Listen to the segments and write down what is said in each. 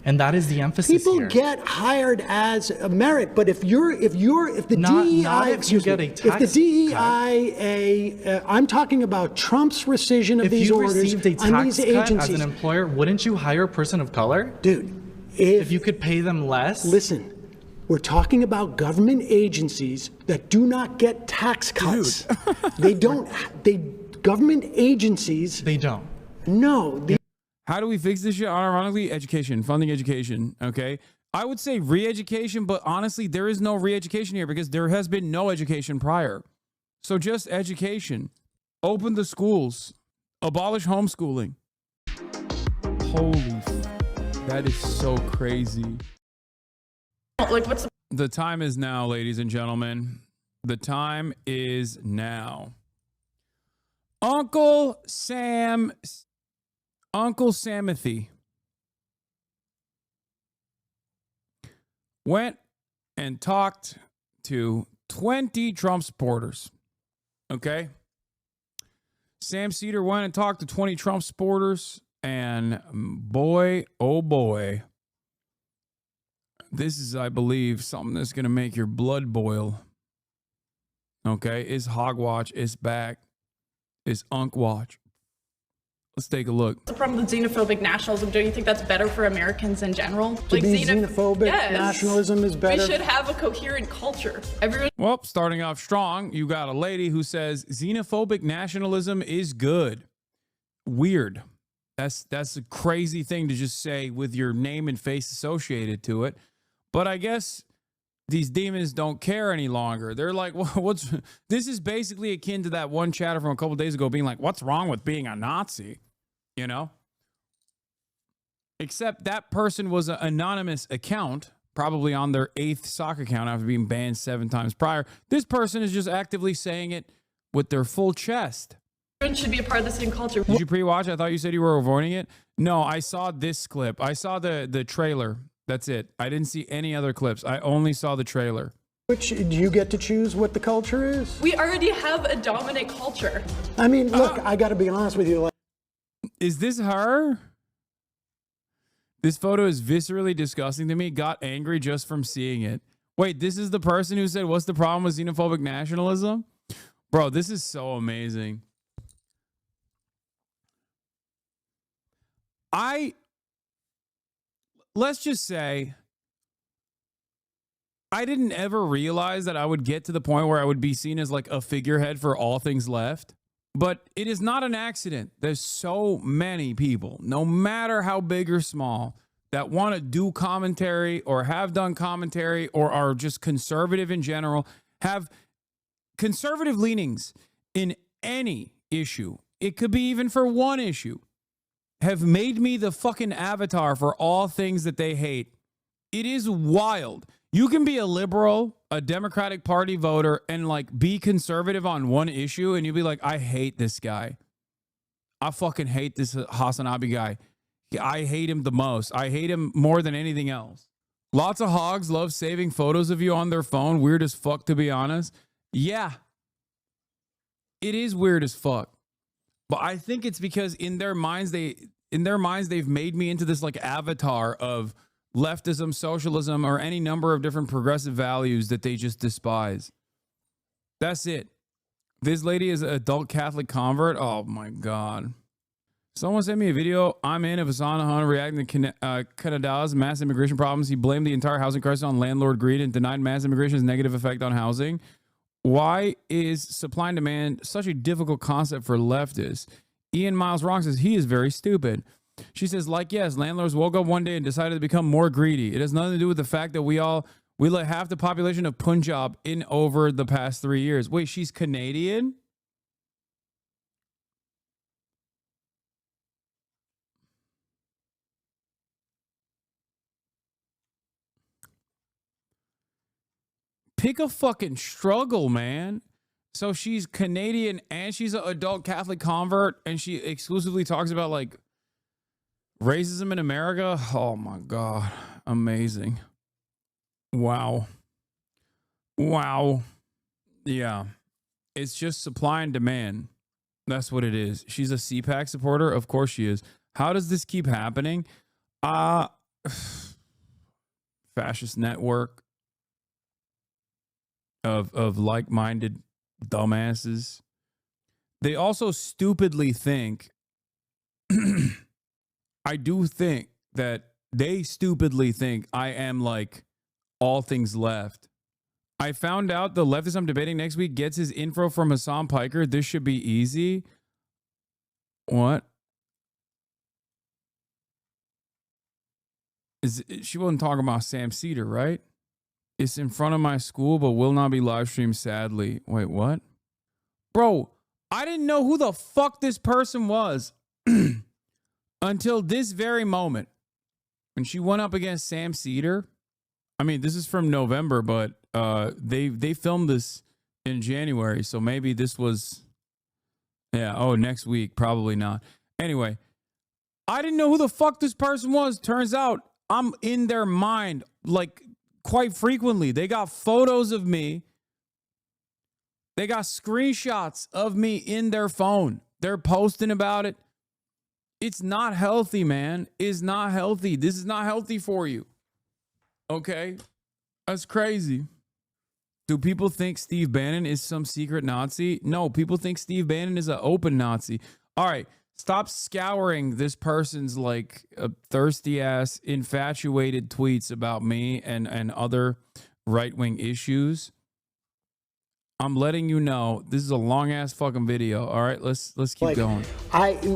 And that is the emphasis People here. get hired as a merit, but if the not if you get a tax if the DEI, I'm talking about Trump's rescission of these orders If you received a on tax these cut agencies. as an employer, wouldn't you hire a person of color? Dude, If you could pay them less? listen, we're talking about government agencies that do not get tax cuts. Government agencies. They don't. No. How do we fix this shit? Ironically, education, funding education, okay? I would say re-education, but honestly, there is no re-education here because there has been no education prior. So just education. Open the schools. Abolish homeschooling. Holy, that is so crazy. Like, what's The time is now, ladies and gentlemen. The time is now. Uncle Samothy went and talked to 20 Trump supporters. Okay? Sam Seder went and talked to 20 Trump supporters, and boy, oh boy, this is, I believe, something that's going to make your blood boil. Okay? It's Hogwatch. It's back. It's Unkwatch. Let's take a look. the problem with xenophobic nationalism? Don't you think that's better for Americans in general? To be xenophobic, nationalism is better. We should have a coherent culture. Everyone. Well, starting off strong, you got a lady who says xenophobic nationalism is good. Weird. That's a crazy thing to just say with your name and face associated to it. But I guess these demons don't care any longer. They're like, well, this is basically akin to that one chatter from a couple days ago being like, what's wrong with being a Nazi? You know? Except that person was an anonymous account, probably on their 8th sock account after being banned 7 times prior. This person is just actively saying it with their full chest. Everyone should be a part of the same culture. Did you pre-watch? I thought you said you were avoiding it. No, I saw this clip. I saw the trailer. That's it. I didn't see any other clips. I only saw the trailer. Which, do you get to choose what the culture is? We already have a dominant culture. I mean, look, I got to be honest with you. Is this her? This photo is viscerally disgusting to me. Got angry just from seeing it. Wait, this is the person who said, what's the problem with xenophobic nationalism? Bro, this is so amazing. Let's just say, I didn't ever realize that I would get to the point where I would be seen as like a figurehead for all things left. But it is not an accident. There's so many people, no matter how big or small, that want to do commentary or have done commentary or are just conservative in general, have conservative leanings in any issue. It could be even for one issue. Have made me the fucking avatar for all things that they hate. It is wild. You can be a liberal, a Democratic Party voter, and like be conservative on one issue, and you'll be like, I hate this guy. I fucking hate this HasanAbi guy. I hate him the most. I hate him more than anything else. Lots of hogs love saving photos of you on their phone. Weird as fuck, to be honest. Yeah. It is weird as fuck. But I think it's because in their minds they've made me into this like avatar of leftism, socialism, or any number of different progressive values that they just despise. That's it. This lady is an adult Catholic convert. Oh my God. Someone sent me a video I'm in of Hasan reacting to Canada's mass immigration problems. He blamed the entire housing crisis on landlord greed and denied mass immigration's negative effect on housing. Why is supply and demand such a difficult concept for leftists? Ian Miles Wrong says he is very stupid. She says, like, yes, landlords woke up one day and decided to become more greedy. It has nothing to do with the fact that we let half the population of Punjab in over the past 3 years. Wait, she's Canadian? Pick a fucking struggle, man. So she's Canadian and she's an adult Catholic convert and she exclusively talks about like racism in America. Oh my God. Amazing. Wow. Wow. Yeah. It's just supply and demand. That's what it is. She's a CPAC supporter. Of course she is. How does this keep happening? fascist network of like-minded dumbasses. They also stupidly think, I do think that they stupidly think I am like all things left. I found out the leftist I'm debating next week gets his info from Hassan Piker. This should be easy. What? She wasn't talking about Sam Seder, right? It's in front of my school, but will not be live streamed, sadly. Wait, what? Bro, I didn't know who the fuck this person was until this very moment. When she went up against Sam Seder. I mean, this is from November, but they filmed this in January, so maybe this was, next week. Probably not. Anyway, I didn't know who the fuck this person was. Turns out I'm in their mind, like, quite frequently. They got photos of me. They got screenshots of me in their phone. They're posting about it. It's not healthy, man. It's not healthy. This is not healthy for you. Okay? That's crazy. Do people think Steve Bannon is some secret Nazi? No, people think Steve Bannon is an open Nazi. All right, stop scouring this person's like thirsty ass, infatuated tweets about me and other right-wing issues. I'm letting you know this is a long ass fucking video. All right, let's keep going.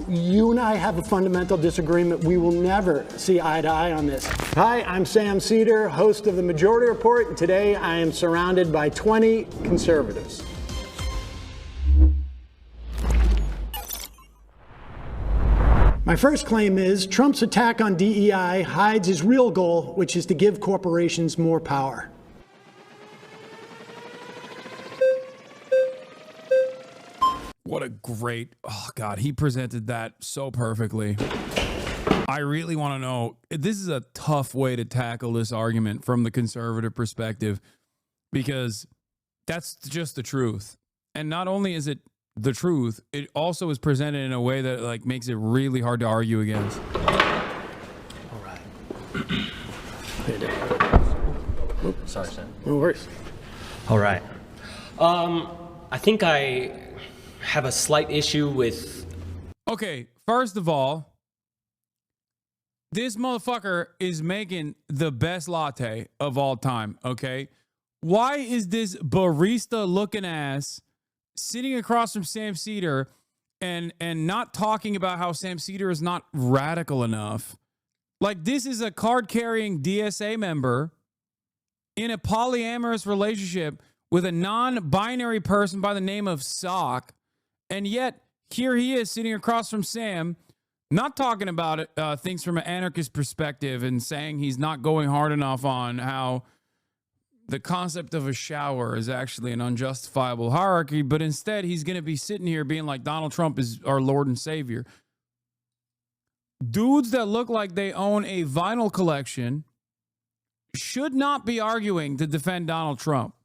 You and I have a fundamental disagreement. We will never see eye to eye on this. Hi, I'm Sam Seder, host of the Majority Report, and today I am surrounded by 20 conservatives. My first claim is Trump's attack on DEI hides his real goal, which is to give corporations more power. What a great, oh God, he presented that so perfectly. I really want to know, this is a tough way to tackle this argument from the conservative perspective, because that's just the truth. And not only is it the truth, it also is presented in a way that like makes it really hard to argue against. All right. Sorry, Sam. No worries. All right. I think I have a slight issue with... Okay, first of all, this motherfucker is making the best latte of all time, okay? Why is this barista-looking ass sitting across from Sam Seder and not talking about how Sam Seder is not radical enough? Like, this is a card-carrying DSA member in a polyamorous relationship with a non-binary person by the name of Sock. And yet, here he is sitting across from Sam, not talking about it, things from an anarchist perspective and saying he's not going hard enough on how the concept of a shower is actually an unjustifiable hierarchy, but instead he's going to be sitting here being like Donald Trump is our Lord and Savior. Dudes that look like they own a vinyl collection should not be arguing to defend Donald Trump.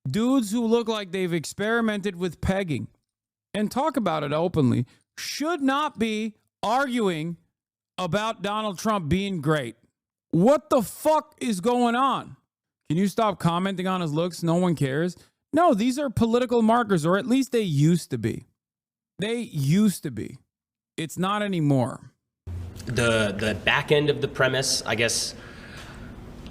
Dudes who look like they've experimented with pegging and talk about it openly should not be arguing about Donald Trump being great. What the fuck is going on? Can you stop commenting on his looks? No one cares. No, these are political markers, or at least they used to be. They used to be. It's not anymore. The back end of the premise, I guess,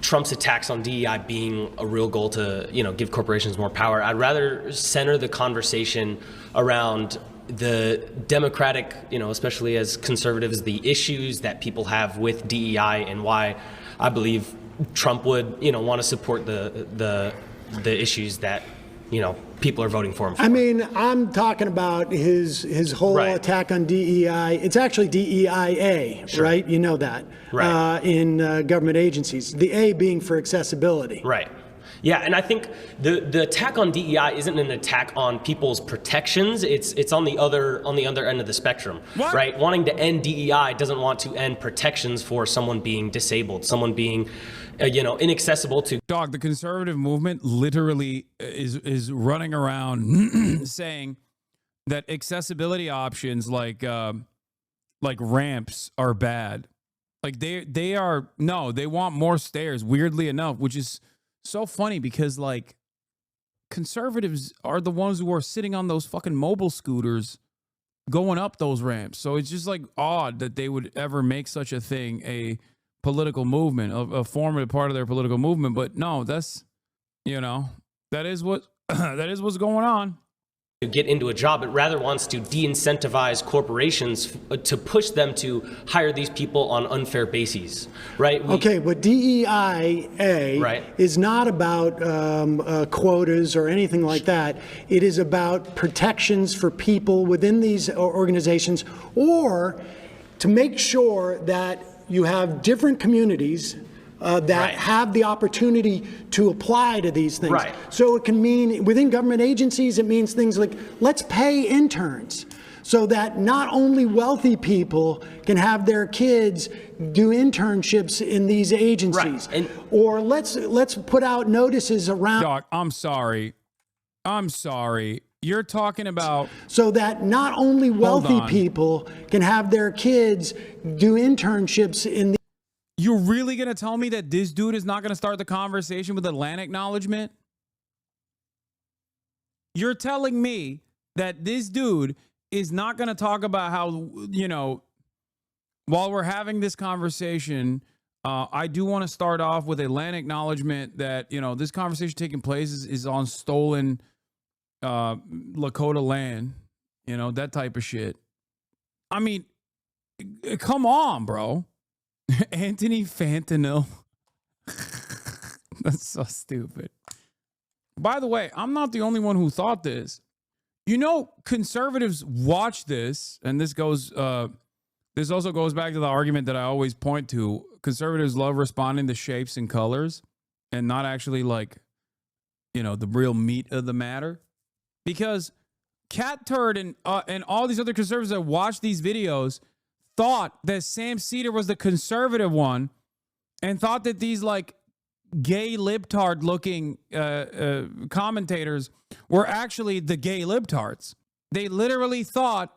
Trump's attacks on DEI being a real goal to, give corporations more power. I'd rather center the conversation around the democratic, especially as conservatives, the issues that people have with DEI and why I believe Trump would, want to support the issues that, people are voting for him for. I mean, I'm talking about his whole attack on DEI. It's actually DEIA, right? You know that. Right. In government agencies. The A being for accessibility. Right. Yeah, and I think the attack on DEI isn't an attack on people's protections. It's on the other end of the spectrum, right? Wanting to end DEI doesn't want to end protections for someone being disabled, someone being, inaccessible to. Dog, the conservative movement literally is running around saying that accessibility options like ramps are bad. Like they want more stairs, weirdly enough, which is so funny because like conservatives are the ones who are sitting on those fucking mobile scooters going up those ramps. So it's just like odd that they would ever make such a thing a political movement, a formative part of their political movement. But no, that's, that is what that is what's going on. To get into a job, it rather wants to de-incentivize corporations to push them to hire these people on unfair bases, right? Okay, but DEIA Right. is not about quotas or anything like that. It is about protections for people within these organizations, or to make sure that you have different communities that Right. have the opportunity to apply to these things. Right. So it can mean within government agencies, it means things like, let's pay interns so that not only wealthy people can have their kids do internships in these agencies. Right. And or let's put out notices around Doc, I'm sorry. You're talking about so that not only wealthy on. people can have their kids do internships in the You're really going to tell me that this dude is not going to start the conversation with a land acknowledgement? You're telling me that this dude is not going to talk about how, while we're having this conversation, I do want to start off with a land acknowledgement that, this conversation taking place is on stolen Lakota land, that type of shit. I mean, come on, bro. Anthony Fentanyl. That's so stupid. By the way, I'm not the only one who thought this. Conservatives watch this, and this also goes back to the argument that I always point to. Conservatives love responding to shapes and colors and not actually the real meat of the matter. Because Cat Turd and all these other conservatives that watch these videos thought that Sam Seder was the conservative one and thought that these gay libtard looking commentators were actually the gay libtards. They literally thought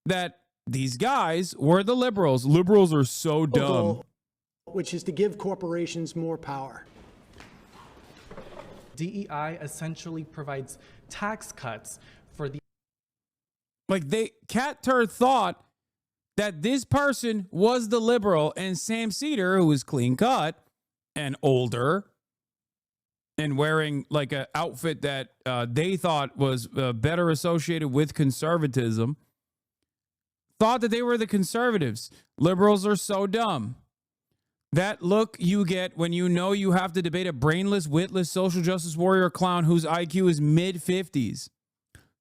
that these guys were the liberals. Liberals are so dumb. which is to give corporations more power. DEI essentially provides tax cuts for the Cat Turd thought that this person was the liberal, and Sam Seder, who was clean cut and older and wearing an outfit that they thought was better associated with conservatism, thought that they were the conservatives. Liberals are so dumb. That look you get when you have to debate a brainless, witless social justice warrior clown whose IQ is mid-50s.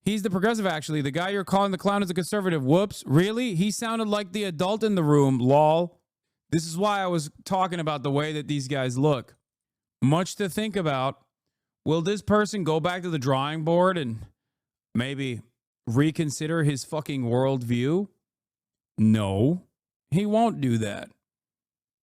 He's the progressive, actually. The guy you're calling the clown is a conservative. Whoops. Really? He sounded like the adult in the room. Lol. This is why I was talking about the way that these guys look. Much to think about. Will this person go back to the drawing board and maybe reconsider his fucking worldview? No. He won't do that.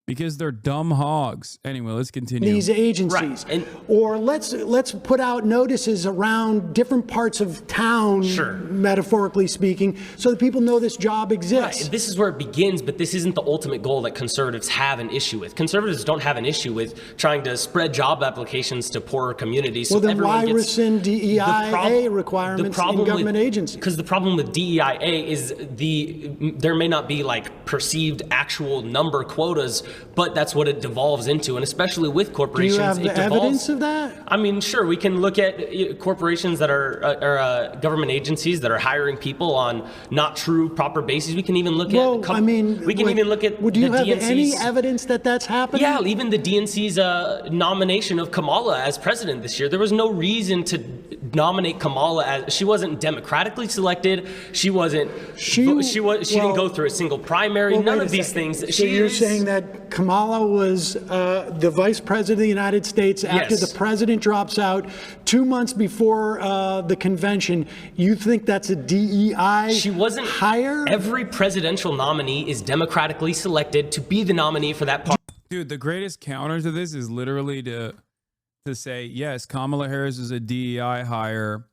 Because they're dumb hogs. Anyway, let's continue. These agencies. Right. Or let's put out notices around different parts of town, Sure. metaphorically speaking, so that people know this job exists. Right. This is where it begins, but this isn't the ultimate goal that conservatives have an issue with. Conservatives don't have an issue with trying to spread job applications to poorer communities. Well, so then everyone why gets rescind DEIA requirements in government agencies? Because the problem with DEIA is there may not be perceived actual number quotas, but that's what it devolves into, and especially with corporations, Do you have it the devolves. evidence of that? I mean, sure, we can look at corporations that are government agencies that are hiring people on not true, proper bases. We can even look Well, at. I mean, we can even look at. Would you the have DNC's, any evidence that that's happening? Yeah, even the DNC's nomination of Kamala as president this year. There was no reason to nominate Kamala as she wasn't democratically selected. She wasn't. She didn't go through a single primary. Well, None wait of a these second. things. So you're saying that Kamala was the vice president of the United States after Yes. the president drops out 2 months before the convention. You think that's a DEI She wasn't hire? Every presidential nominee is democratically selected to be the nominee for that party. Dude, the greatest counter to this is literally to say, yes, Kamala Harris is a DEI hire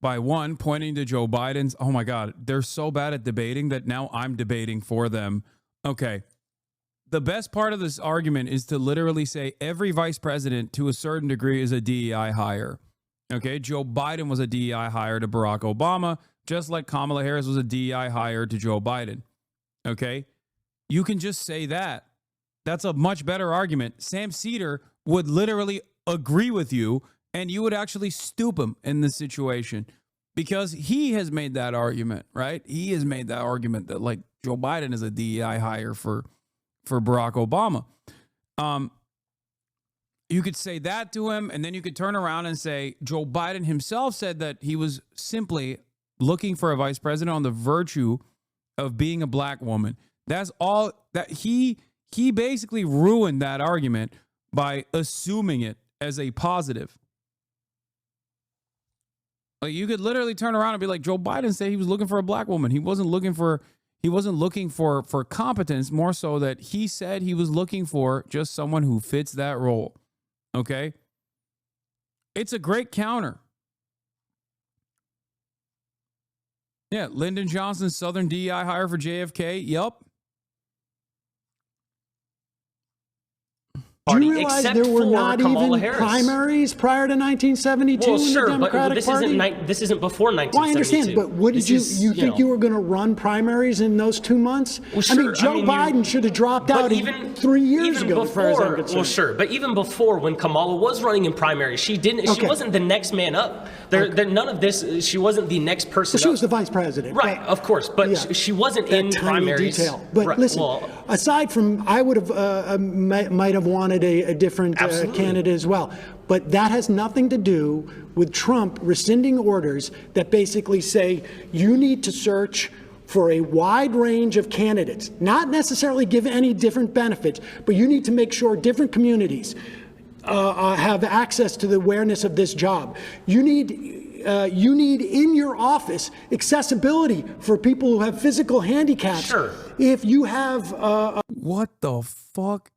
by one, pointing to Joe Biden's. Oh my God, they're so bad at debating that now I'm debating for them. Okay, the best part of this argument is to literally say every vice president to a certain degree is a DEI hire. Okay, Joe Biden was a DEI hire to Barack Obama, just like Kamala Harris was a DEI hire to Joe Biden. Okay, you can just say that. That's a much better argument. Sam Seder would literally agree with you, and you would actually stoop him in this situation because he has made that argument, right? He has made that argument that like Joe Biden is a DEI hire for Barack Obama. You could say that to him, and then you could turn around and say Joe Biden himself said that he was simply looking for a vice president on the virtue of being a black woman. That's all that he basically ruined that argument by assuming it as a positive. Like you could literally turn around and be like, Joe Biden said he was looking for a black woman. He wasn't looking for competence, more so that he said he was looking for just someone who fits that role. Okay? It's a great counter. Yeah, Lyndon Johnson, Southern DEI hire for JFK. Yup. Do you realize there were not Kamala even Harris. primaries prior to 1972 Well, in sure, the Democratic but Party? this isn't before 1972. Well, I understand, but what did you think you were going to run primaries in those 2 months? Well, sure, I mean, Joe Biden should have dropped out 3 years ago, as far as I'm concerned. Well, sure, but even before, when Kamala was running in primaries, she wasn't the next man up. None of this. She wasn't the next person. Well, she was the vice president, right? Of course, but she wasn't in primaries. Detail. But right, listen, well, aside from, I would have might have wanted a different candidate as well. But that has nothing to do with Trump rescinding orders that basically say you need to search for a wide range of candidates, not necessarily give any different benefits, but you need to make sure different communities have access to the awareness of this job. You need in your office accessibility for people who have physical handicaps. Sure. If you have what the fuck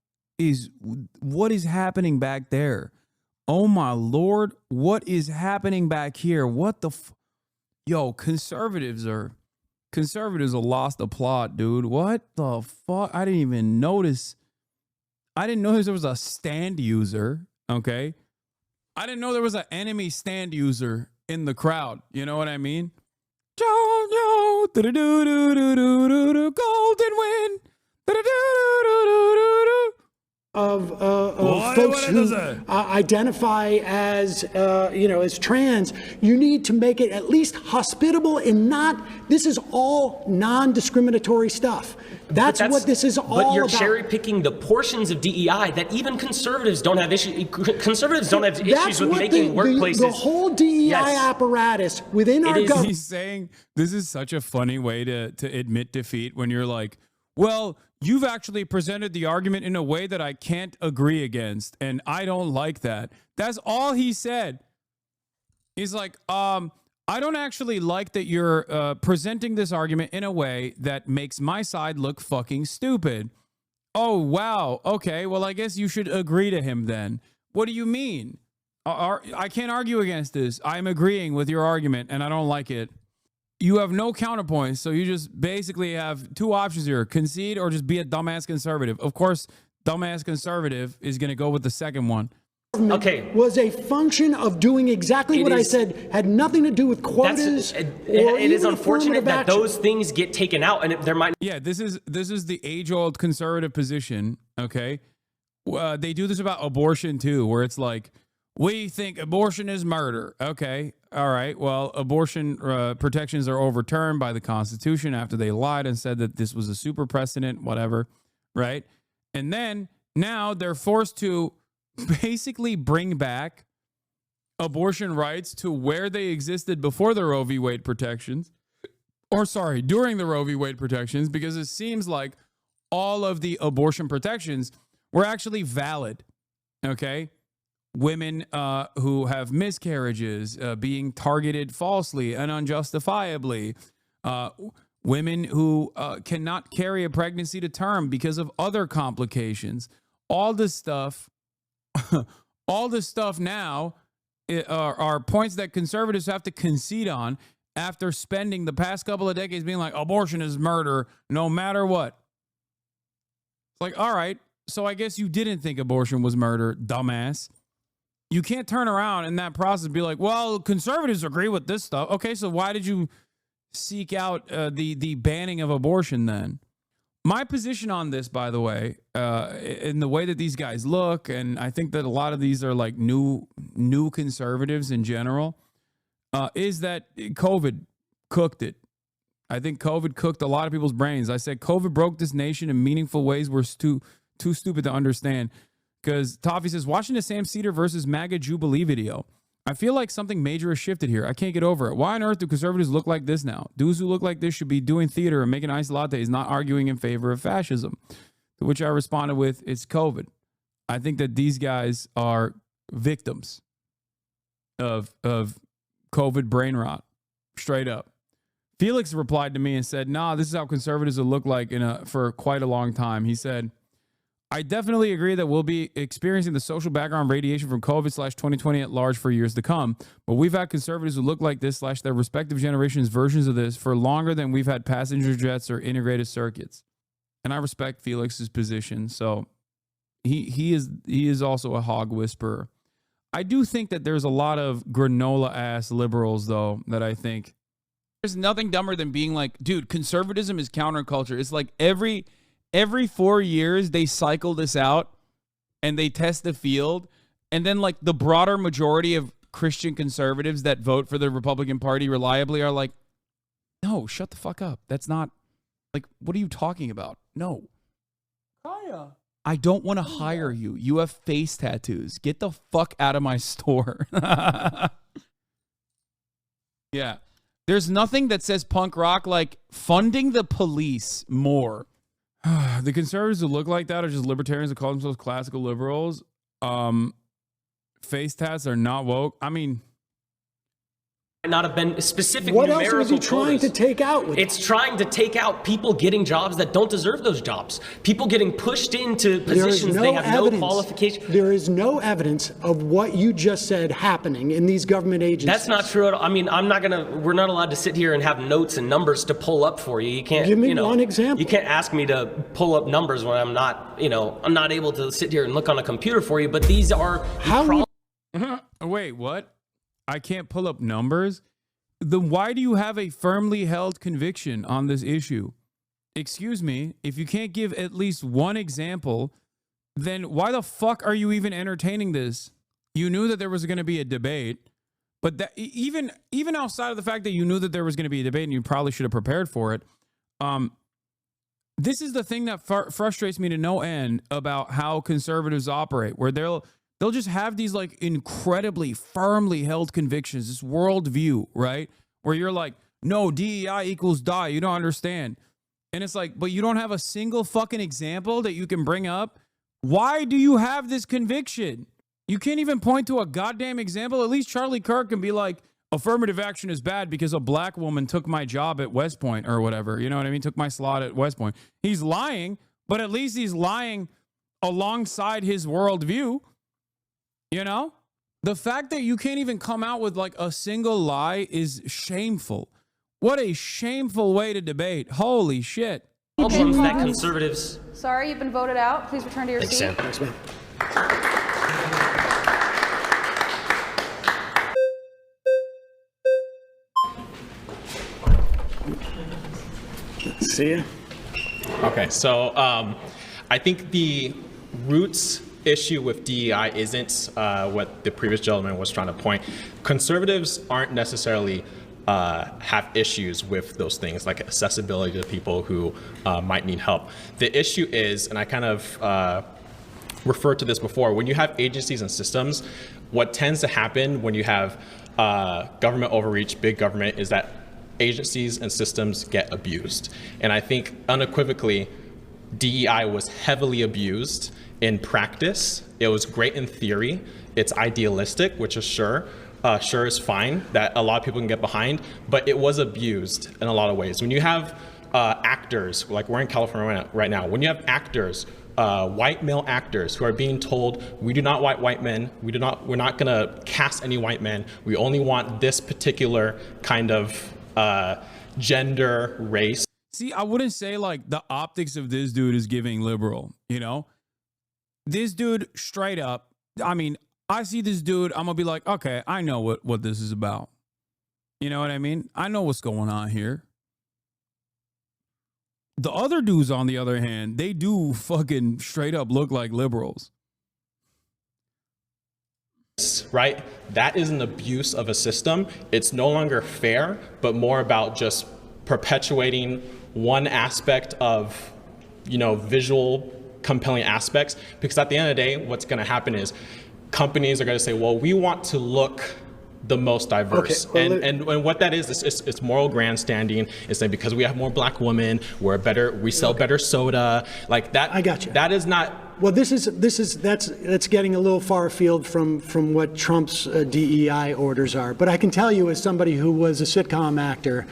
what is happening back there? Oh my Lord, what is happening back here? What the yo, conservatives are lost the plot, dude. What the fuck? I didn't even notice. I didn't notice there was a stand user, okay? I didn't know there was an enemy stand user in the crowd. You know what I mean? Golden win. Of folks who identify as as trans, you need to make it at least hospitable and not. This is all non-discriminatory stuff. That's what this is all about. But you're cherry picking the portions of DEI that even conservatives don't have issues. Conservatives don't have issues with making workplaces. The whole DEI apparatus within our government. He's saying this is such a funny way to admit defeat when you're like, well, you've actually presented the argument in a way that I can't agree against, and I don't like that. That's all he said. He's like, I don't actually like that you're presenting this argument in a way that makes my side look fucking stupid. Oh, wow. Okay, well, I guess you should agree to him then. What do you mean? I can't argue against this. I'm agreeing with your argument, and I don't like it. You have no counterpoints, so you just basically have two options here: concede or just be a dumbass conservative. Of course, dumbass conservative is going to go with the second one. Okay. Was a function of doing exactly what I said, had nothing to do with quotas. It is unfortunate that those things get taken out, and there might. Yeah, this is the age-old conservative position. Okay, they do this about abortion too, where it's like, we think abortion is murder. Okay. All right. Well, abortion protections are overturned by the Constitution after they lied and said that this was a super precedent, whatever. Right. And then now they're forced to basically bring back abortion rights to where they existed before the Roe v. Wade protections. Or sorry, during the Roe v. Wade protections, because it seems like all of the abortion protections were actually valid. Okay. Women who have miscarriages being targeted falsely and unjustifiably. Women who cannot carry a pregnancy to term because of other complications. All this stuff, now are points that conservatives have to concede on after spending the past couple of decades being like, abortion is murder no matter what. Like, all right, so I guess you didn't think abortion was murder, dumbass. You can't turn around in that process and be like, well, conservatives agree with this stuff. Okay, so why did you seek out the banning of abortion then? My position on this, by the way, in the way that these guys look, and I think that a lot of these are like new conservatives in general, is that COVID cooked it. I think COVID cooked a lot of people's brains. I said COVID broke this nation in meaningful ways we're too stupid to understand. Because Toffee says, watching the Sam Seder versus MAGA Jubilee video, I feel like something major has shifted here. I can't get over it. Why on earth do conservatives look like this now? Dudes who look like this should be doing theater and making iced lattes, not arguing in favor of fascism. To which I responded with, it's COVID. I think that these guys are victims of COVID brain rot, straight up. Felix replied to me and said, nah, this is how conservatives will look like for quite a long time. He said, I definitely agree that we'll be experiencing the social background radiation from COVID/2020 at large for years to come. But we've had conservatives who look like this / their respective generations' versions of this for longer than we've had passenger jets or integrated circuits. And I respect Felix's position. So he is also a hog whisperer. I do think that there's a lot of granola ass liberals, though, that I think there's nothing dumber than being like, dude, conservatism is counterculture. It's like every 4 years they cycle this out and they test the field. And then like the broader majority of Christian conservatives that vote for the Republican Party reliably are like, no, shut the fuck up. That's not like, what are you talking about? No. Kaya. I don't want to hire you. You have face tattoos. Get the fuck out of my store. Yeah. There's nothing that says punk rock like funding the police more. The conservatives who look like that are just libertarians that call themselves classical liberals. Face tats are not woke. I mean, not have been specific. What else is he trying to take out? It's trying to take out people getting jobs that don't deserve those jobs. People getting pushed into positions they have no qualification. There is no evidence of what you just said happening in these government agencies. That's not true at all. I mean, we're not allowed to sit here and have notes and numbers to pull up for you. You can't. Give me one example. You can't ask me to pull up numbers when I'm not able to sit here and look on a computer for you. But these are Wait, what? I can't pull up numbers? Then why do you have a firmly held conviction on this issue? Excuse me, if you can't give at least one example, then why the fuck are you even entertaining this? You knew that there was going to be a debate, but that even outside of the fact that you knew that there was going to be a debate and you probably should have prepared for it, this is the thing that frustrates me to no end about how conservatives operate, where they'll just have these like incredibly firmly held convictions, this worldview, right? Where you're like, no, DEI equals die. You don't understand. And it's like, but you don't have a single fucking example that you can bring up. Why do you have this conviction? You can't even point to a goddamn example. At least Charlie Kirk can be like, affirmative action is bad because a black woman took my job at West Point or whatever. You know what I mean? Took my slot at West Point. He's lying, but at least he's lying alongside his worldview. You know, the fact that you can't even come out with like a single lie is shameful. What a shameful way to debate. Holy shit. Problems that conservatives. Sorry, you've been voted out. Please return to your seat. Sam. Thanks, man. See ya. Okay, so I think the roots issue with DEI isn't what the previous gentleman was trying to point. Conservatives aren't necessarily have issues with those things like accessibility to people who might need help. The issue is, and I kind of referred to this before, when you have agencies and systems, what tends to happen when you have government overreach, big government, is that agencies and systems get abused. And I think unequivocally, DEI was heavily abused in practice. It was great in theory. It's idealistic, which is sure is fine, that a lot of people can get behind, but it was abused in a lot of ways. When you have actors, like we're in California right now, when you have actors, white male actors who are being told, we do not want white men, we're not gonna cast any white men, we only want this particular kind of gender, race. See, I wouldn't say like the optics of this dude is giving liberal, you know? This dude straight up, I mean, I see this dude, I'm gonna be like, okay, I know what this is about. You know what I mean? I know what's going on here. The other dudes, on the other hand, they do fucking straight up look like liberals. Right? That is an abuse of a system. It's no longer fair, but more about just perpetuating one aspect of, visual compelling aspects. Because at the end of the day, what's going to happen is companies are going to say, well, we want to look the most diverse. Okay, well, and what that is it's moral grandstanding. It's saying because we have more black women, we sell better soda. Like that. I got you. That is not. Well, that's getting a little far afield from what Trump's DEI orders are. But I can tell you, as somebody who was a sitcom actor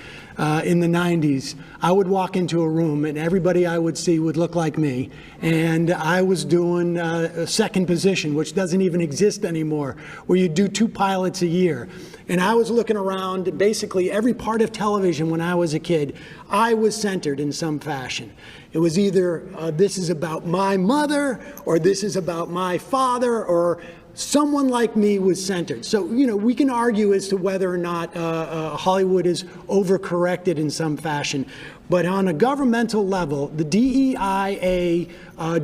in the 90s, I would walk into a room and everybody I would see would look like me. And I was doing a second position, which doesn't even exist anymore, where you do 2 pilots a year. And I was looking around basically every part of television when I was a kid. I was centered in some fashion. It was either this is about my mother, or this is about my father, or someone like me was centered. So, we can argue as to whether or not Hollywood is overcorrected in some fashion. But on a governmental level, the DEIA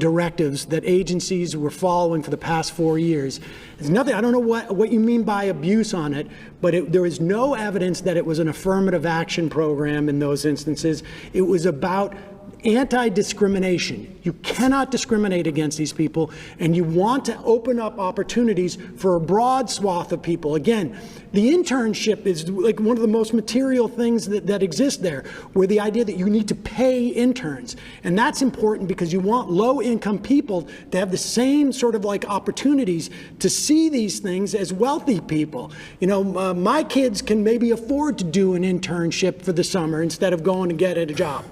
directives that agencies were following for the past 4 years, there's nothing, I don't know what you mean by abuse on it, but there is no evidence that it was an affirmative action program in those instances. It was about anti-discrimination. You cannot discriminate against these people, and you want to open up opportunities for a broad swath of people. Again, the internship is like one of the most material things that exist there, where the idea that you need to pay interns. And that's important because you want low-income people to have the same sort of like opportunities to see these things as wealthy people. My kids can maybe afford to do an internship for the summer instead of going to get a job.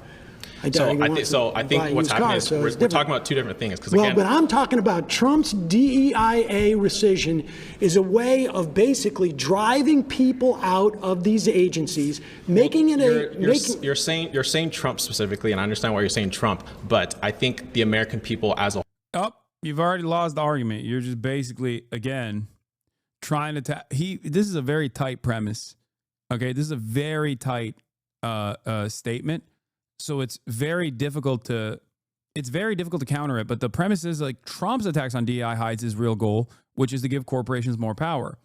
I think what's happening is we're talking about 2 different things. But I'm talking about Trump's DEIA rescission is a way of basically driving people out of these agencies, making it you're saying Trump specifically, and I understand why you're saying Trump, but I think the American people as a whole. Oh, you've already lost the argument. You're just basically, again, trying to this is a very tight premise. Okay, this is a very tight statement. So it's very difficult to counter it. But the premise is like Trump's attacks on DEI hides his real goal, which is to give corporations more power.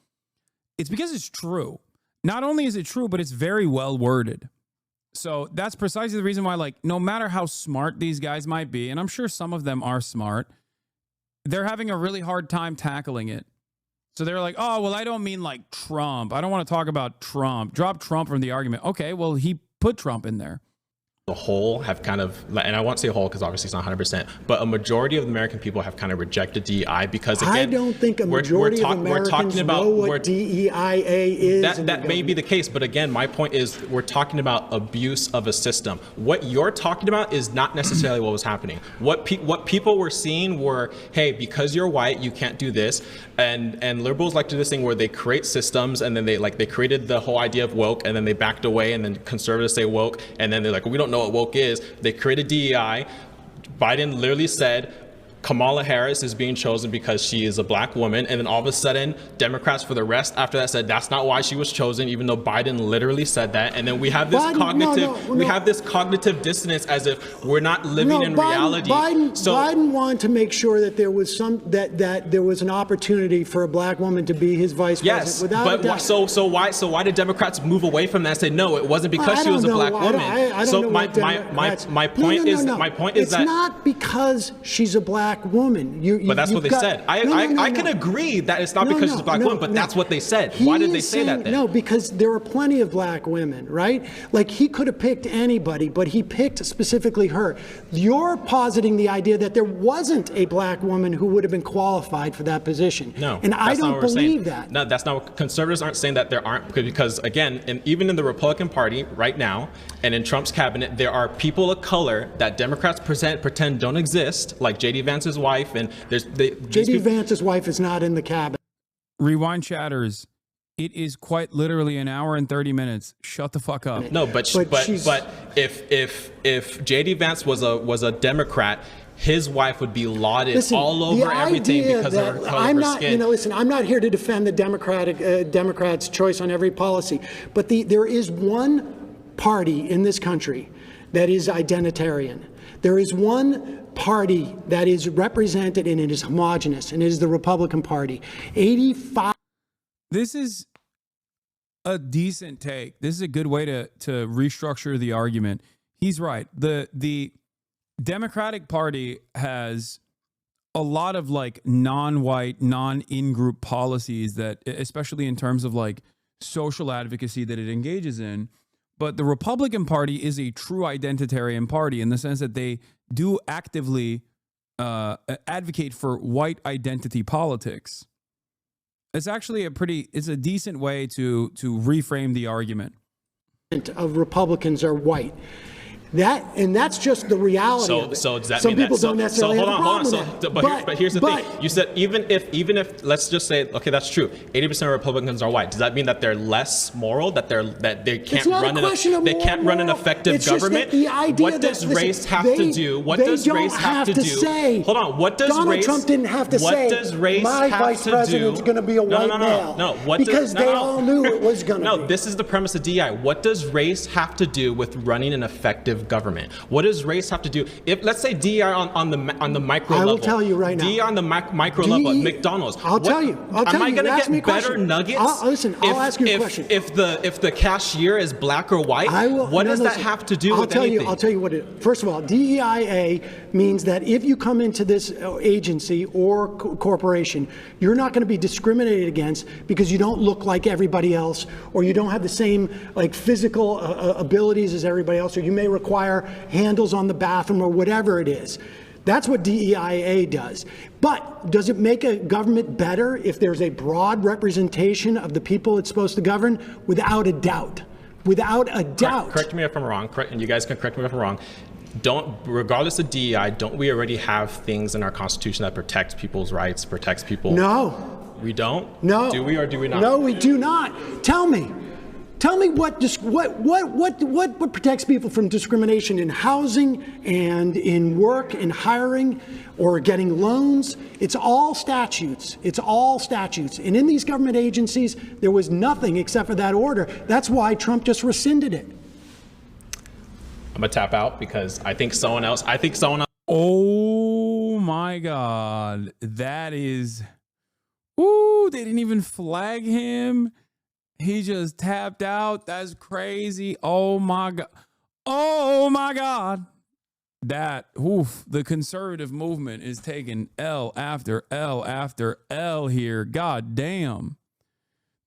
It's because it's true. Not only is it true, but it's very well worded. So that's precisely the reason why, like, no matter how smart these guys might be, and I'm sure some of them are smart, they're having a really hard time tackling it. So they're like, oh, well, I don't mean like Trump. I don't want to talk about Trump. Drop Trump from the argument. Okay, well, he put Trump in there. The whole have kind of, and I won't say whole because obviously it's not 100%, but a majority of the American people have kind of rejected DEI because, again, I don't think a majority of Americans know what DEIA is. That may be the case, but again, my point is we're talking about abuse of a system. What you're talking about is not necessarily what was happening. What people were seeing were, hey, because you're white, you can't do this, and liberals like to do this thing where they create systems, and then they created the whole idea of woke, and then they backed away, and then conservatives say woke, and then they're like, we don't know what woke is. They created DEI. Biden literally said Kamala Harris is being chosen because she is a black woman, and then all of a sudden Democrats for the rest after that said that's not why she was chosen, even though Biden literally said that. And then we have this cognitive dissonance as if we're not living in reality. Biden wanted to make sure that there was that there was an opportunity for a black woman to be his vice president. Yes, but so why did Democrats move away from that and say no, it wasn't because she was a black woman? My point is that it's not because she's a black woman. But that's what they said. I can agree that it's not because she's a black woman, but that's what they said. Why did they say that then? No, because there were plenty of black women, right? Like, he could have picked anybody, but he picked specifically her. You're positing the idea that there wasn't a black woman who would have been qualified for that position. No, and I don't believe that. No, that's not what conservatives aren't saying, that there aren't, because again, even in the Republican Party right now and in Trump's cabinet, there are people of color that Democrats pretend don't exist, like J.D. Vance's wife, and J.D. Vance's wife is not in the cabinet. Rewind chatters. It is quite literally an hour and 30 minutes. Shut the fuck up. No, but if JD Vance was a Democrat, his wife would be lauded all over everything because of her color of her skin. Listen, I'm not here to defend the Democrats' choice on every policy, but there is one party in this country that is identitarian. There is one party that is represented and it is homogenous, and it is the Republican Party. 85. This is a decent take. This is a good way to restructure the argument. He's right. The Democratic Party has a lot of like non-white, non-in-group policies that, especially in terms of like social advocacy that it engages in. But the Republican Party is a true identitarian party in the sense that they do actively advocate for white identity politics. It's actually it's a decent way to reframe the argument. Of Republicans are white. That's just the reality of it. So does that Some mean people that? don't necessarily have a problem with that. But here's the thing. You said even if let's just say, okay, that's true. 80% of Republicans are white. Does that mean that they're less moral? That they can't run an effective government? The idea what does race have to do? What does race have to do? Hold on. What does Donald Trump didn't have to say my vice president's going to be a white male. No. Because they all knew it was going to be. No, this is the premise of DEI. What does race have to do with running an effective government? What does race have to do? If let's say DEI on the micro level, I will tell you right now. DEI on the micro level at McDonald's. I'll tell you. Am I going to get better nuggets? I'll ask you a question. If the cashier is black or white, what does that have to do with anything? I'll tell you what it is. First of all, DEIA means that if you come into this agency or corporation, you're not going to be discriminated against because you don't look like everybody else, or you don't have the same like physical abilities as everybody else, or you may require handles on the bathroom or whatever it is. That's what DEIA does. But does it make a government better if there's a broad representation of the people it's supposed to govern? Without a doubt. Without a doubt. Correct me if I'm wrong, and you guys can correct me if I'm wrong. Regardless of DEI, don't we already have things in our Constitution that protect people's rights, protects people? No. We don't? No. Do we or do we not? No, we do not. Tell me what protects people from discrimination in housing and in work and hiring or getting loans. It's all statutes. It's all statutes. And in these government agencies, there was nothing except for that order. That's why Trump just rescinded it. I'm going to tap out because I think someone else. Oh my God. That is. Ooh, they didn't even flag him. He just tapped out. That's crazy. Oh my God. Oh my God. The conservative movement is taking L after L after L here. God damn.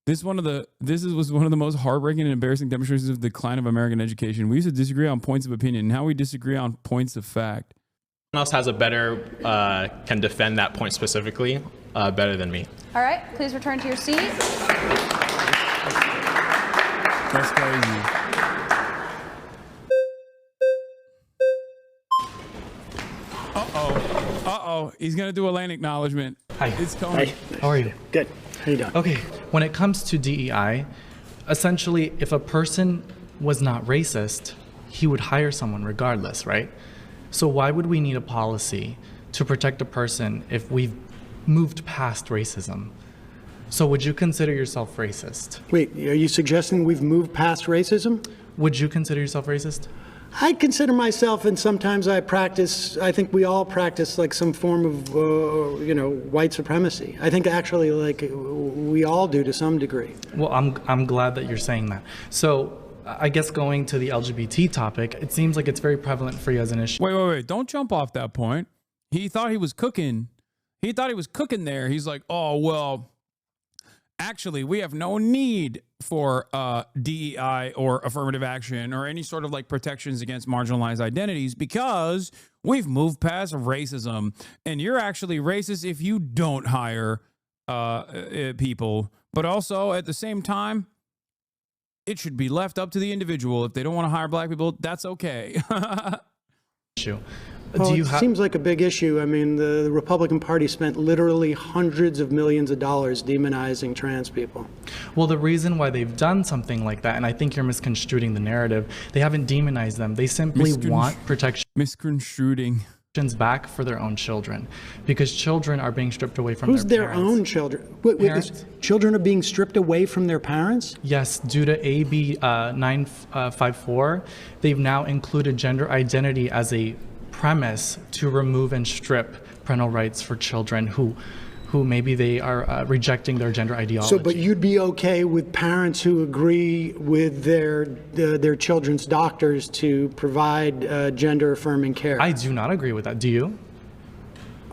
This was one of the most heartbreaking and embarrassing demonstrations of the decline of American education. We used to disagree on points of opinion. Now we disagree on points of fact. Someone else has a better, can defend that point specifically better than me. All right, please return to your seat. That's crazy. Uh-oh. He's going to do a land acknowledgement. Hi. It's coming. Hi. How are you? Good. How you doing? Okay. When it comes to DEI, essentially, if a person was not racist, he would hire someone regardless, right? So why would we need a policy to protect a person if we've moved past racism? So would you consider yourself racist? Wait, are you suggesting we've moved past racism? Would you consider yourself racist? I consider myself, and sometimes I think we all practice like some form of, white supremacy. I think actually like we all do to some degree. Well, I'm glad that you're saying that. So I guess going to the LGBT topic, it seems like it's very prevalent for you as an issue. Wait. Don't jump off that point. He thought he was cooking. He thought he was cooking there. He's like, oh, well, actually, we have no need for DEI or affirmative action or any sort of like protections against marginalized identities because we've moved past racism. And you're actually racist if you don't hire people. But also at the same time, it should be left up to the individual. If they don't want to hire black people, that's okay. Well, Do you it have? seems like a big issue. I mean, the Republican Party spent literally hundreds of millions of dollars demonizing trans people. Well, the reason why they've done something like that, and I think you're misconstruing the narrative, they haven't demonized them. They simply want protections Misconstruing. back for their own children, because children are being stripped away from Who's their their parents. own children? Wait, Parents? children are being stripped away from their parents? Yes, due to AB 954, they've now included gender identity as a premise to remove and strip parental rights for children who maybe they are rejecting their gender ideology. So, but you'd be okay with parents who agree with their children's doctors to provide gender-affirming care? I do not agree with that. Do you?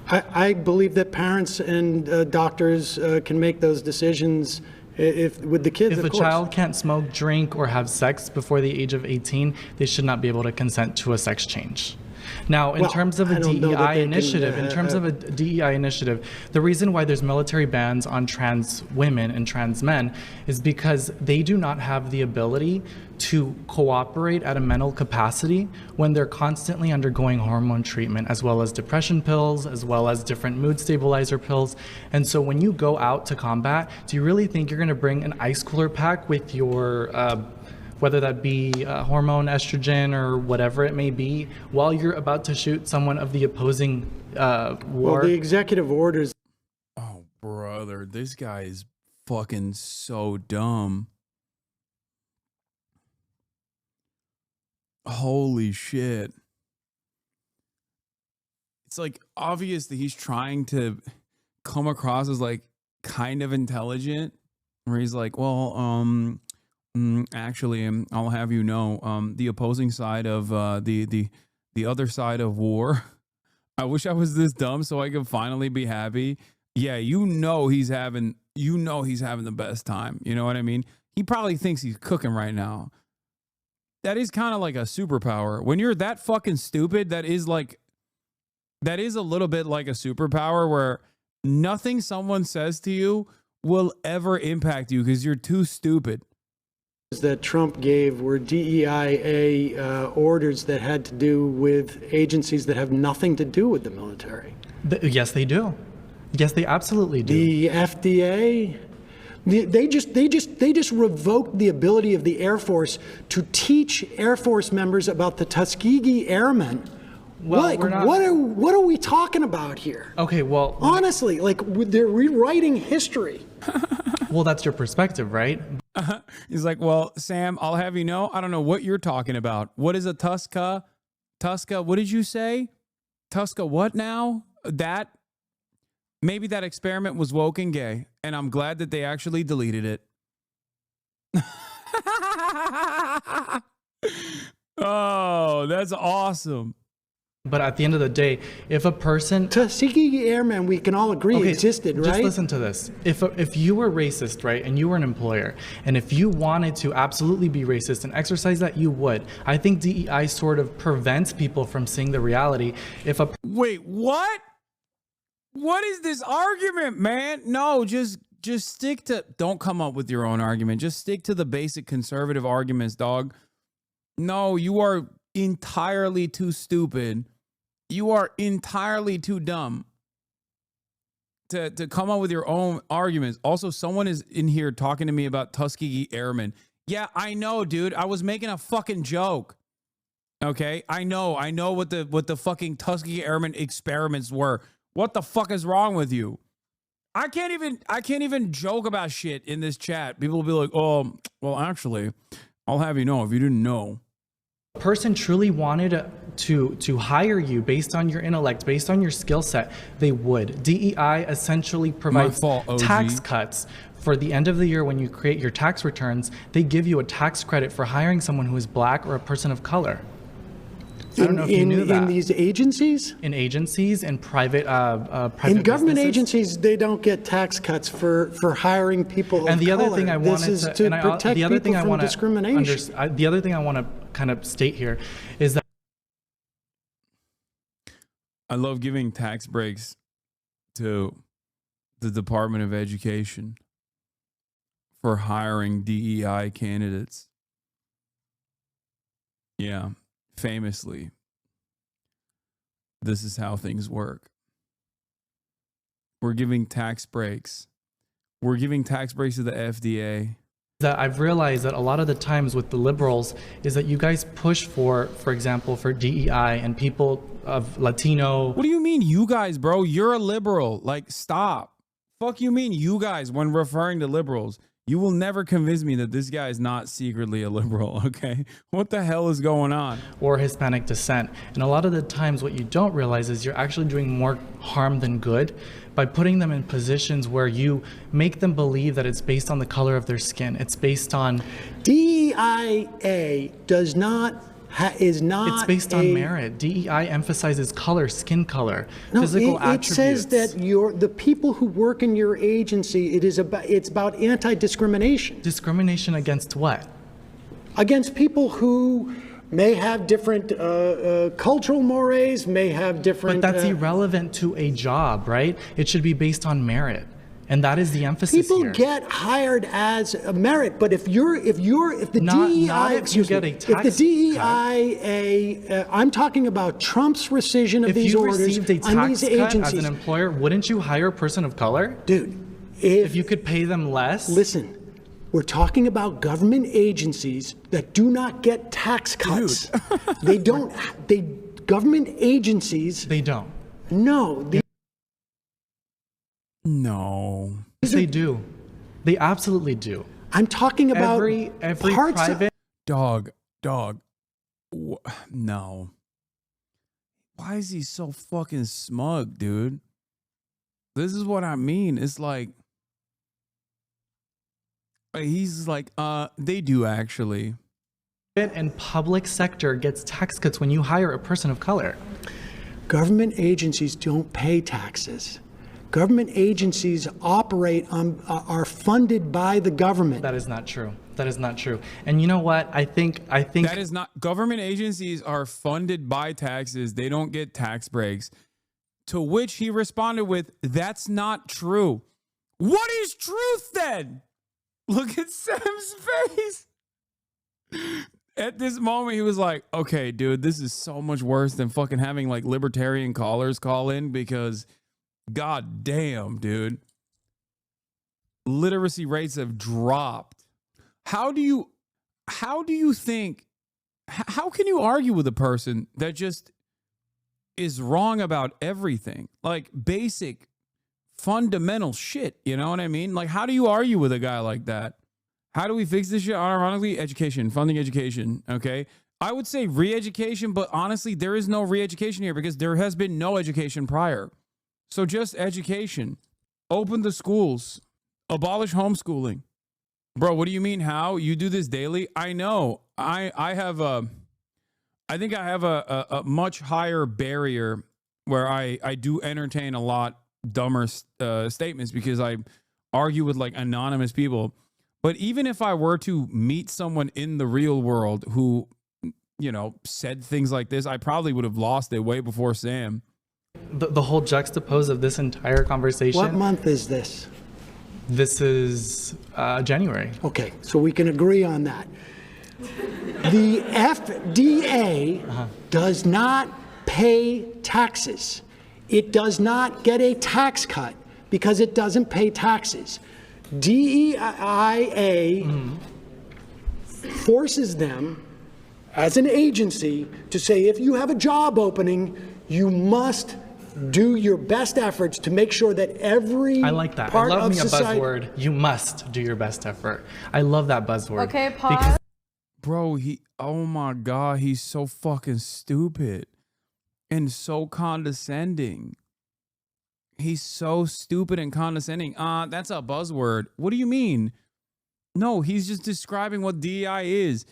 I believe that parents and doctors can make those decisions if with the kids. If of a course. child can't smoke, drink, or have sex before the age of 18, they should not be able to consent to a sex change. Now, in Well, terms of a I don't know that DEI they can, initiative, the reason why there's military bans on trans women and trans men is because they do not have the ability to cooperate at a mental capacity when they're constantly undergoing hormone treatment, as well as depression pills, as well as different mood stabilizer pills. And so when you go out to combat, do you really think you're going to bring an ice cooler pack with your whether that be hormone estrogen or whatever it may be, while you're about to shoot someone of the opposing war? Well, the executive orders. Oh, brother, this guy is fucking so dumb. Holy shit. It's like obvious that he's trying to come across as like kind of intelligent, where he's like, well, actually, I'll have you know, the opposing side of the other side of war. I wish I was this dumb so I could finally be happy. Yeah, he's having the best time. You know what I mean? He probably thinks he's cooking right now. That is kind of like a superpower. When you're that fucking stupid, that is a little bit like a superpower where nothing someone says to you will ever impact you because you're too stupid. That Trump gave were DEIA orders that had to do with agencies that have nothing to do with the military. Yes, they do. Yes, they absolutely do. The FDA, they just revoked the ability of the Air Force to teach Air Force members about the Tuskegee Airmen. Well, Like, we're not- what are we talking about here? Okay, well, Honestly, like they're rewriting history. well, that's your perspective, right? He's like, well, Sam, I'll have you know, I don't know what you're talking about. What is a Tuska? Tuska, what did you say? Tuska, what now? Maybe that experiment was woke and gay, and I'm glad that they actually deleted it. Oh, that's awesome. But at the end of the day, if a person Tuskegee Airmen, we can all agree, existed, right? Just listen to this. If you were racist, right, and you were an employer, and if you wanted to absolutely be racist and exercise that, you would. I think DEI sort of prevents people from seeing the reality. Wait, what? What is this argument, man? No, just stick to, don't come up with your own argument. Just stick to the basic conservative arguments, dog. No, you are entirely too stupid. You are entirely too dumb to come up with your own arguments. Also, someone is in here talking to me about Tuskegee Airmen. Yeah, I know, dude. I was making a fucking joke. Okay, I know what the fucking Tuskegee Airmen experiments were. What the fuck is wrong with you? I can't even joke about shit in this chat. People will be like, "Oh, well, actually, I'll have you know if you didn't know." Person truly wanted to hire you based on your intellect, based on your skill set, they would. DEI essentially provides tax cuts for the end of the year. When you create your tax returns, they give you a tax credit for hiring someone who is black or a person of color. I don't know if you knew that. In these agencies? In agencies and private In government businesses. agencies, they don't get tax cuts for hiring people And of the other color. thing I This wanted is to, to and I, protect the other people thing I from want to discrimination. the other thing I want to kind of state here is that I love giving tax breaks to the Department of Education for hiring DEI candidates. Yeah, famously. this is how things work. We're giving tax breaks. We're giving tax breaks to the FDA. That I've realized that a lot of the times with the liberals is that you guys push for example, for DEI and people of Latino. What do you mean, you guys, bro? You're a liberal. Like, stop. Fuck you mean, you guys, when referring to liberals. You will never convince me that this guy is not secretly a liberal, okay? What the hell is going on? Or Hispanic descent. And a lot of the times what you don't realize is you're actually doing more harm than good by putting them in positions where you make them believe that it's based on the color of their skin. It's based on... DEIA does not... is not It's based on merit. DEI emphasizes color, skin color, no, physical it attributes. says that the people who work in your agency, it's about anti-discrimination. Discrimination against what? Against people who may have different cultural mores, may have different... But that's irrelevant to a job, right? It should be based on merit. And that is the emphasis people here. get hired as a merit, but if the not if you get a tax if the DEIA, I'm talking about Trump's rescission of these orders If you received a on tax these cut agencies. as an employer, wouldn't you hire a person of color? Dude, If you could pay them less? listen, we're talking about government agencies that do not get tax cuts. Government agencies, They don't. no. No. They do. They absolutely do. I'm talking about Every parts private... Dog. No. Why is he so fucking smug, dude? This is what I mean. It's like, he's like, they do actually. and public sector gets tax cuts when you hire a person of color. Government agencies don't pay taxes. Government agencies are funded by the government. That is not true. That is not true. And you know what? I think that is not. Government agencies are funded by taxes. They don't get tax breaks. To which he responded with, "That's not true." What is truth then? Look at Sam's face. At this moment, he was like, "Okay, dude, this is so much worse than fucking having like libertarian callers call in because." God damn, dude. Literacy rates have dropped. How can you argue with a person that just is wrong about everything? Like basic, fundamental shit, you know what I mean? Like, how do you argue with a guy like that? How do we fix this shit? Ironically, education, funding education, okay? I would say re-education, but honestly, there is no re-education here because there has been no education prior. So just education. Open the schools. Abolish homeschooling. Bro, what do you mean how? You do this daily? I know. I think I have a much higher barrier where I do entertain a lot dumber statements because I argue with like anonymous people. But even if I were to meet someone in the real world who, you know, said things like this, I probably would have lost it way before Sam. The whole juxtapose of this entire conversation. What month is this? This is January. Okay, so we can agree on that. The FDA does not pay taxes. It does not get a tax cut because it doesn't pay taxes. DEIA forces them as an agency to say if you have a job opening, you must do your best efforts to make sure that every I like that. part I love of me a society... buzzword. You must do your best effort. I love that buzzword. Okay, pause. Bro, oh my God, he's so fucking stupid and so condescending. He's so stupid and condescending. That's a buzzword. What do you mean? No, he's just describing what DEI is.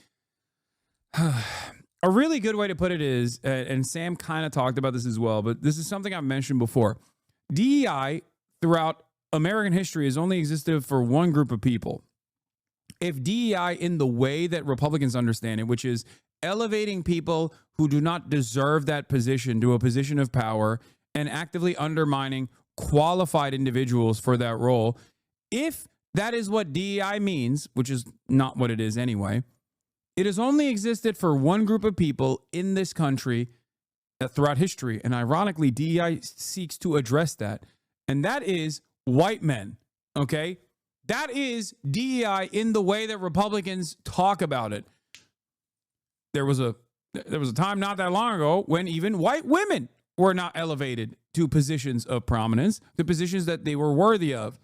A really good way to put it is, and Sam kind of talked about this as well, but this is something I've mentioned before. DEI throughout American history has only existed for one group of people. If DEI in the way that Republicans understand it, which is elevating people who do not deserve that position to a position of power and actively undermining qualified individuals for that role, if that is what DEI means, which is not what it is anyway, it has only existed for one group of people in this country throughout history. And ironically, DEI seeks to address that. And that is white men. Okay? That is DEI in the way that Republicans talk about it. There was a time not that long ago when even white women were not elevated to positions of prominence, to positions that they were worthy of.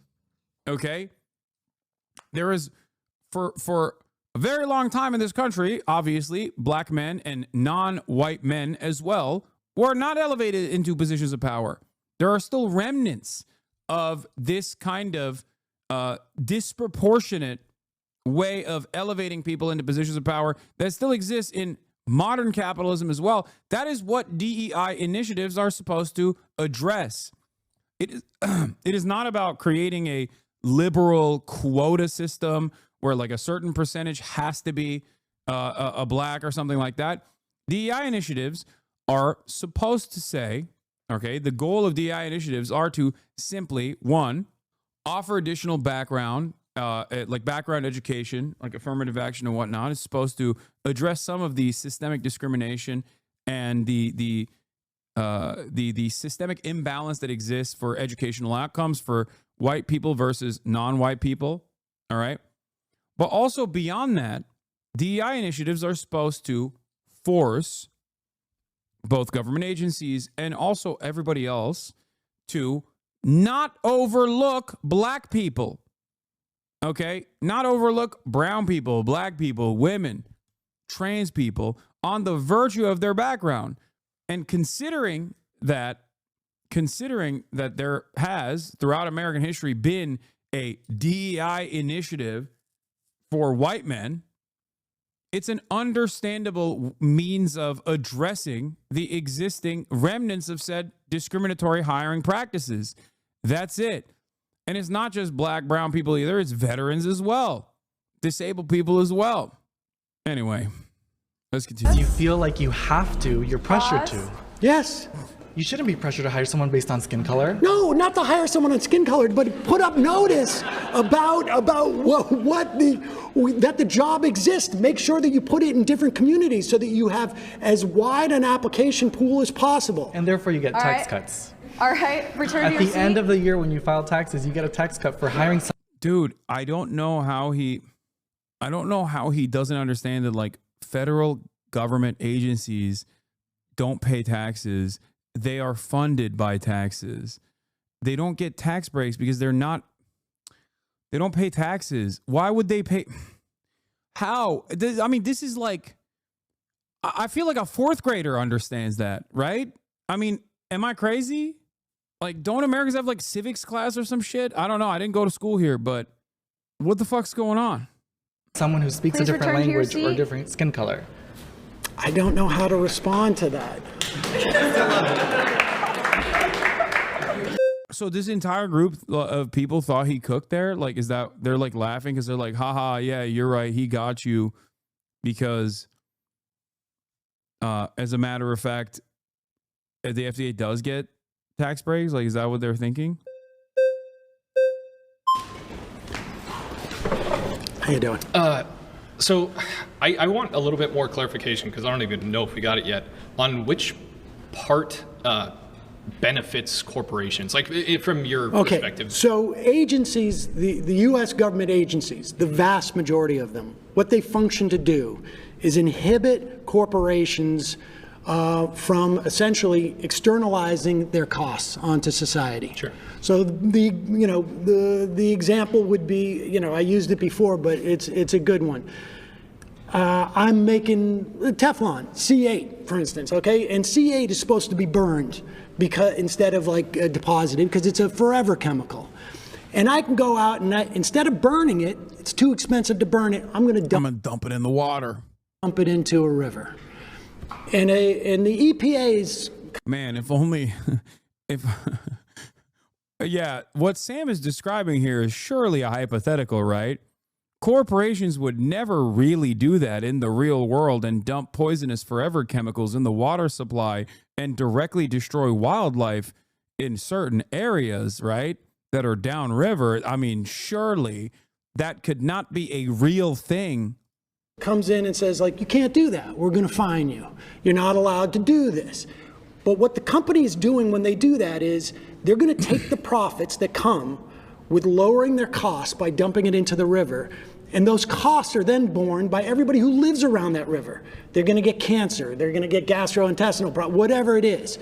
Okay? There is, for a very long time in this country, obviously, black men and non-white men as well were not elevated into positions of power. There are still remnants of this kind of disproportionate way of elevating people into positions of power that still exists in modern capitalism as well. That is what DEI initiatives are supposed to address. It is not about creating a liberal quota system where like a certain percentage has to be a black or something like that. DEI initiatives are supposed to say, okay, the goal of DEI initiatives are to simply, one, offer additional background, like background education, like affirmative action and whatnot. Is supposed to address some of the systemic discrimination and the systemic imbalance that exists for educational outcomes for white people versus non-white people. All right. But also beyond that, DEI initiatives are supposed to force both government agencies and also everybody else to not overlook black people. Okay? Not overlook brown people, black people, women, trans people on the virtue of their background. And considering that there has throughout American history been a DEI initiative for white men, it's an understandable means of addressing the existing remnants of said discriminatory hiring practices. That's it. And it's not just black, brown people either. It's veterans as well. Disabled people as well. Anyway, let's continue. You feel like you have to, you're pressured to. Yes. You shouldn't be pressured to hire someone based on skin color. No, not to hire someone on skin color, but put up notice about that the job exists. Make sure that you put it in different communities so that you have as wide an application pool as possible. And therefore you get All tax right. cuts. All right, return to At your the seat. end of the year when you file taxes, you get a tax cut for hiring someone. Dude, I don't know how he doesn't understand that like federal government agencies don't pay taxes. They are funded by taxes. They don't get tax breaks because they don't pay taxes. Why would they pay? How? This is like, I feel like a fourth grader understands that, right? I mean, am I crazy? Like, don't Americans have like civics class or some shit? I don't know. I didn't go to school here, but what the fuck's going on? Someone who speaks Please a different return to your language or seat. different skin color. I don't know how to respond to that. So this entire group of people thought he cooked there? Like, is that they're like laughing because they're like, haha, yeah, you're right. He got you because as a matter of fact, the FDA does get tax breaks. Like, is that what they're thinking? How you doing? So I want a little bit more clarification because I don't even know if we got it yet on which part benefits corporations, like from your perspective. So agencies, the U.S. government agencies, the vast majority of them, what they function to do is inhibit corporations from essentially externalizing their costs onto society. Sure. So the example would be, I used it before, but it's a good one. I'm making Teflon, C8, for instance, okay? And C8 is supposed to be burned because instead of like deposited, because it's a forever chemical. And I can go out and instead of burning it, it's too expensive to burn it. I'm gonna dump it in the water. Dump it into a river. And the EPA's man, yeah, what Sam is describing here is surely a hypothetical, right? Corporations would never really do that in the real world and dump poisonous forever chemicals in the water supply and directly destroy wildlife in certain areas, right, that are downriver. I mean, surely that could not be a real thing. comes in and says, like, you can't do that. We're going to fine you. You're not allowed to do this. But what the company is doing when they do that is they're going to take the profits that come with lowering their costs by dumping it into the river. And those costs are then borne by everybody who lives around that river. They're going to get cancer. They're going to get gastrointestinal problems, whatever it is.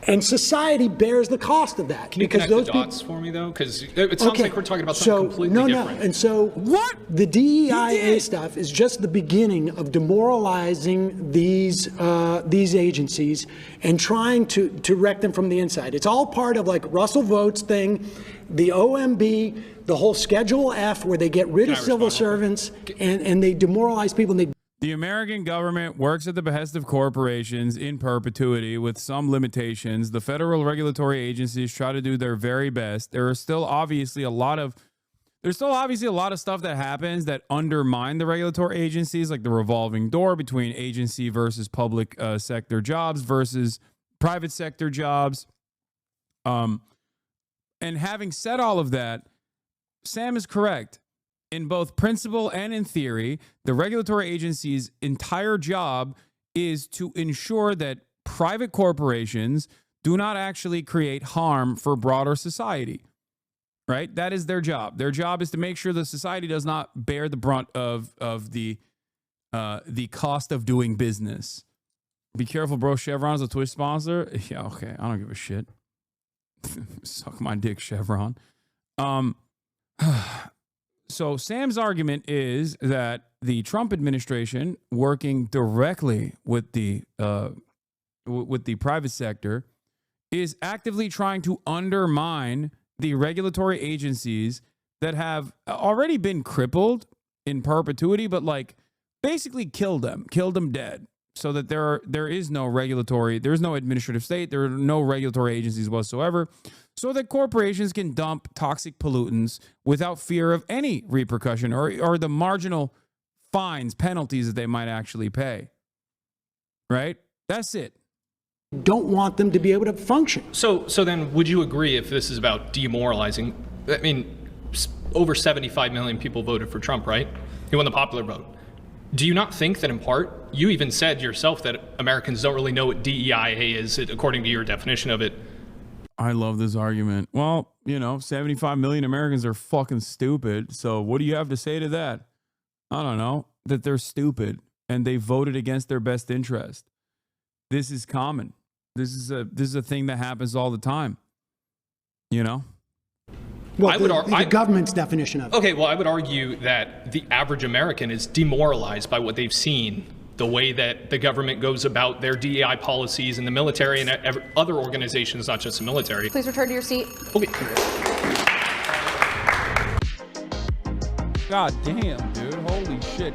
And society bears the cost of that. Can you connect the dots for me, though? Because it sounds like we're talking about something completely different. No. And so what? The DEI stuff is just the beginning of demoralizing these agencies and trying to wreck them from the inside. It's all part of like Russell Votes thing, the OMB, the whole Schedule F, where they get rid of civil servants and they demoralize people. And The American government works at the behest of corporations in perpetuity with some limitations. The federal regulatory agencies try to do their very best. There's still obviously a lot of stuff that happens that undermine the regulatory agencies, like the revolving door between agency versus public sector jobs versus private sector jobs. And having said all of that, Sam is correct. In both principle and in theory, the regulatory agency's entire job is to ensure that private corporations do not actually create harm for broader society, right? That is their job. Their job is to make sure the society does not bear the brunt of the cost of doing business. Be careful, bro. Chevron's a Twitch sponsor. Yeah, okay. I don't give a shit. Suck my dick, Chevron. So Sam's argument is that the Trump administration, working directly with the private sector, is actively trying to undermine the regulatory agencies that have already been crippled in perpetuity, but like basically killed them dead, so that there is no administrative state, there are no regulatory agencies whatsoever, so that corporations can dump toxic pollutants without fear of any repercussion or the marginal fines, penalties that they might actually pay. Right? That's it. don't want them to be able to function. So then would you agree, if this is about demoralizing, I mean, over 75 million people voted for Trump, right? He won the popular vote. Do you not think that in part, you even said yourself that Americans don't really know what DEI is, according to your definition of it? I love this argument. Well, 75 million Americans are fucking stupid. So what do you have to say to that? I don't know. That they're stupid and they voted against their best interest. This is common. This is a thing that happens all the time. Well, the government's definition of it. Okay, well, I would argue that the average American is demoralized by what they've seen, the way that the government goes about their DEI policies in the military and other organizations, not just the military. Please return to your seat. Okay. God damn, dude. Holy shit.